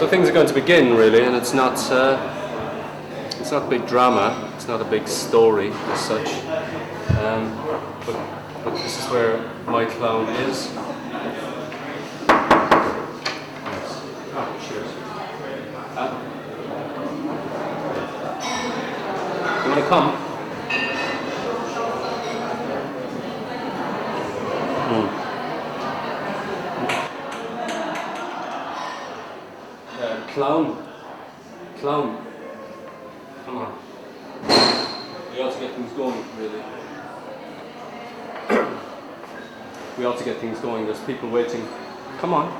So things are going to begin really, and it's not big drama. It's not a big story as such. But this is where my clown is. Oh, cheers. You want to come? Clown. Come on. We ought to get things going, really. We ought to get things going. There's people waiting. Come on.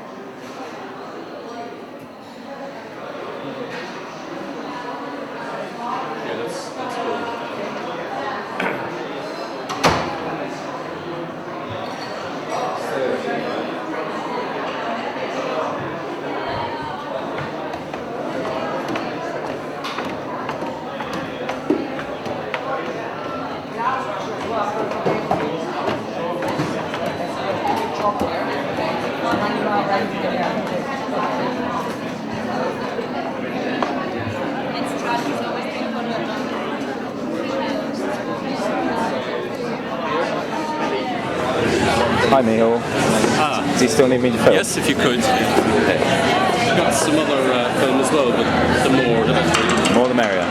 Yeah, let's go. Hi Michael. Do you still need me to film? Yes, if you could. I've got some other film as well, but the more the better. More the merrier.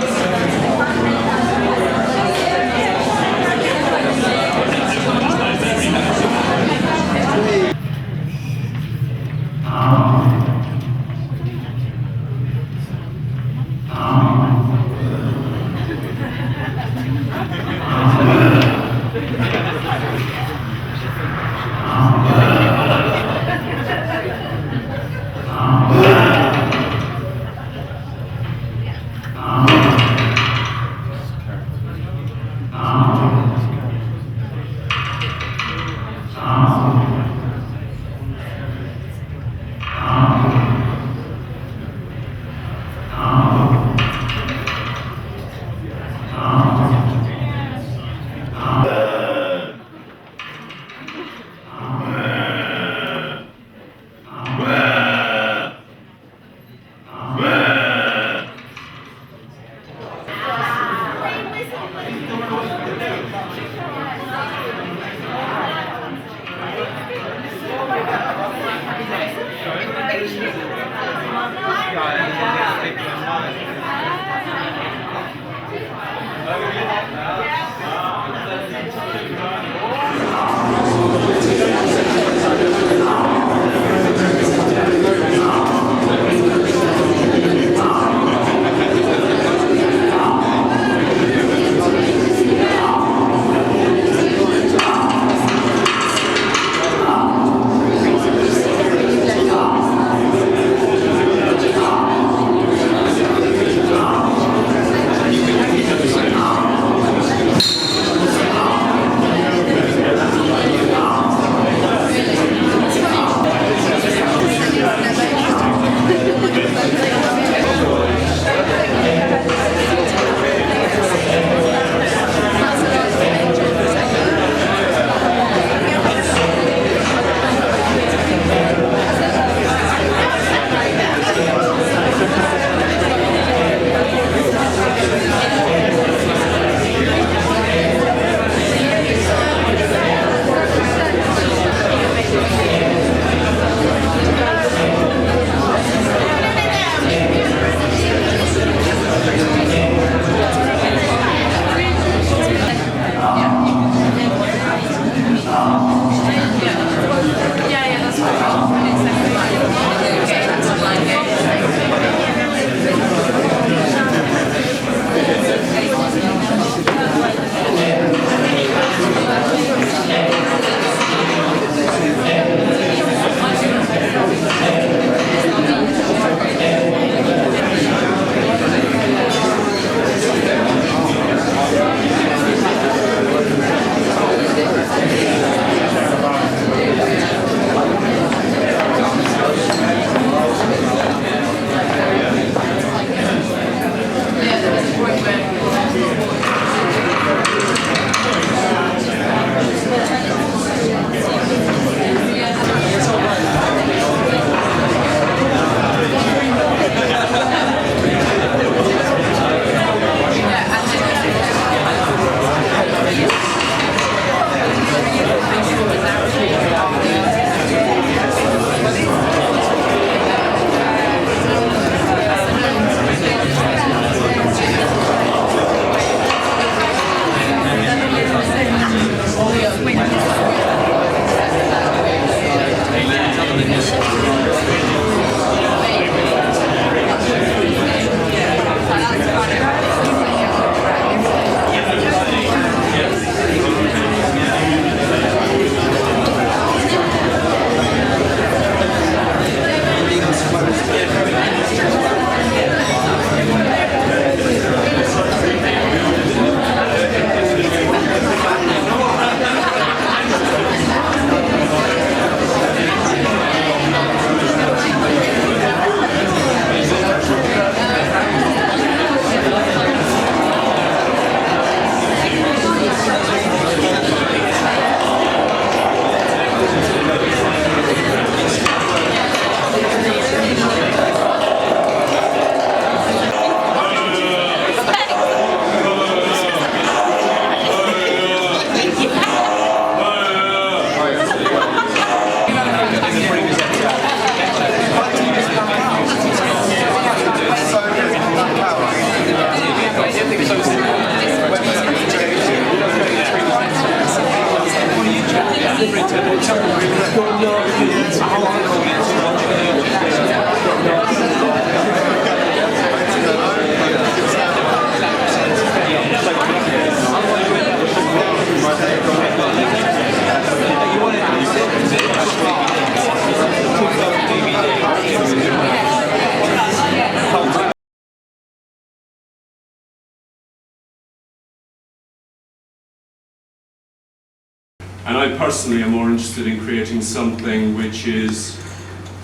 And I personally am more interested in creating something which is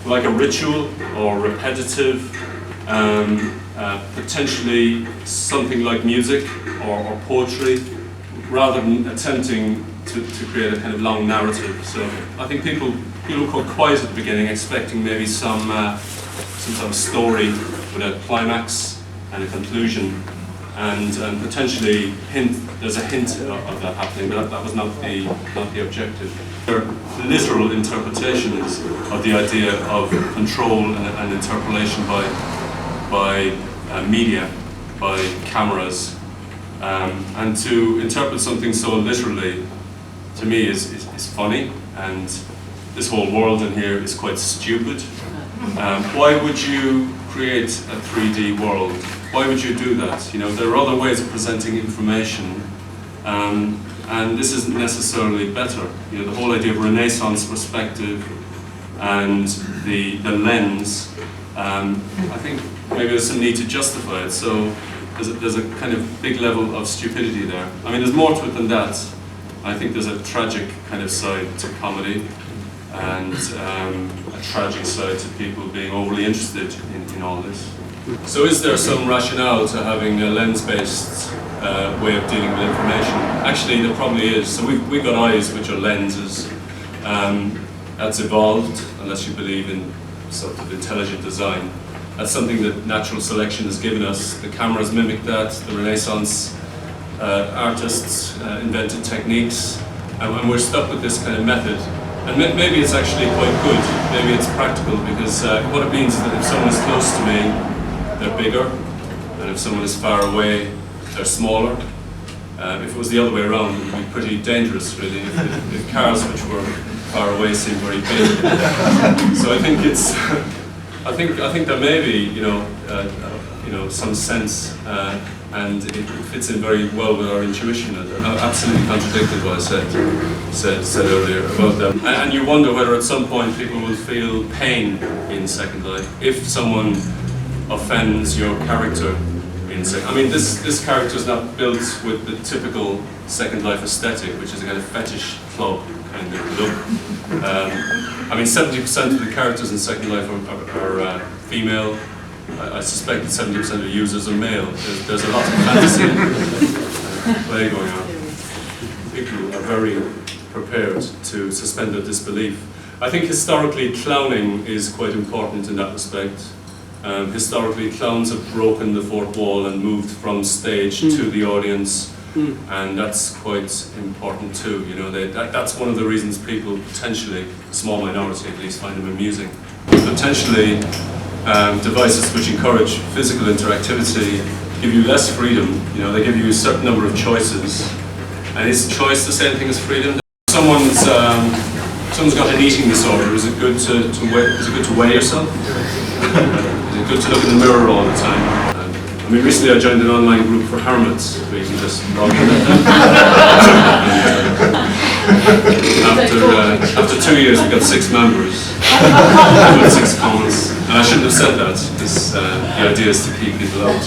like a ritual or repetitive, potentially something like music or poetry, rather than attempting to create a kind of long narrative. So I think people were quite quiet at the beginning, expecting maybe some sort of story with a climax and a conclusion, and potentially there's a hint of that happening, but that was not the objective. There are literal interpretations of the idea of control and interpolation by media, by cameras, and to interpret something so literally, to me, is funny, and this whole world in here is quite stupid. Why would you create a 3D world? Why would you do that? You know, there are other ways of presenting information, and this isn't necessarily better. You know, the whole idea of Renaissance perspective and the lens, I think maybe there's some need to justify it. So there's a kind of big level of stupidity there. I mean, there's more to it than that. I think there's a tragic kind of side to comedy, and a tragic side to people being overly interested in all this. So is there some rationale to having a lens-based way of dealing with information? Actually, there probably is. So we've got eyes, which are lenses. That's evolved, unless you believe in sort of intelligent design. That's something that natural selection has given us. The cameras mimic that. The Renaissance artists invented techniques, and we're stuck with this kind of method. And maybe it's actually quite good. Maybe it's practical, because what it means is that if someone is close to me, they're bigger, and if someone is far away, they're smaller. If it was the other way around, it would be pretty dangerous, really, if cars which were far away seemed very big. So I think it's, I think there may be, you know, some sense, and it fits in very well with our intuition. Absolutely contradicted what I said earlier about them. And you wonder whether at some point people will feel pain in Second Life if someone offends your character in Second. I mean, this character is not built with the typical Second Life aesthetic, which is a kind of fetish club kind of look. I mean, 70% of the characters in Second Life are female. I suspect that 70% of the users are male. There's a lot of fantasy play going on. People are very prepared to suspend their disbelief. I think historically clowning is quite important in that respect. Historically, clowns have broken the fourth wall and moved from stage to the audience, and that's quite important too. You know, that's one of the reasons people potentially, a small minority at least, find them amusing. Potentially, devices which encourage physical interactivity give you less freedom. You know, they give you a certain number of choices, and is choice the same thing as freedom? Someone's got an eating disorder. Is it good to weigh yourself? Is it good to look in the mirror all the time? I mean, recently I joined an online group for hermits, where you can just log in. After 2 years, we got 6 members, with 6 comments. And I shouldn't have said that, because the idea is to keep people out.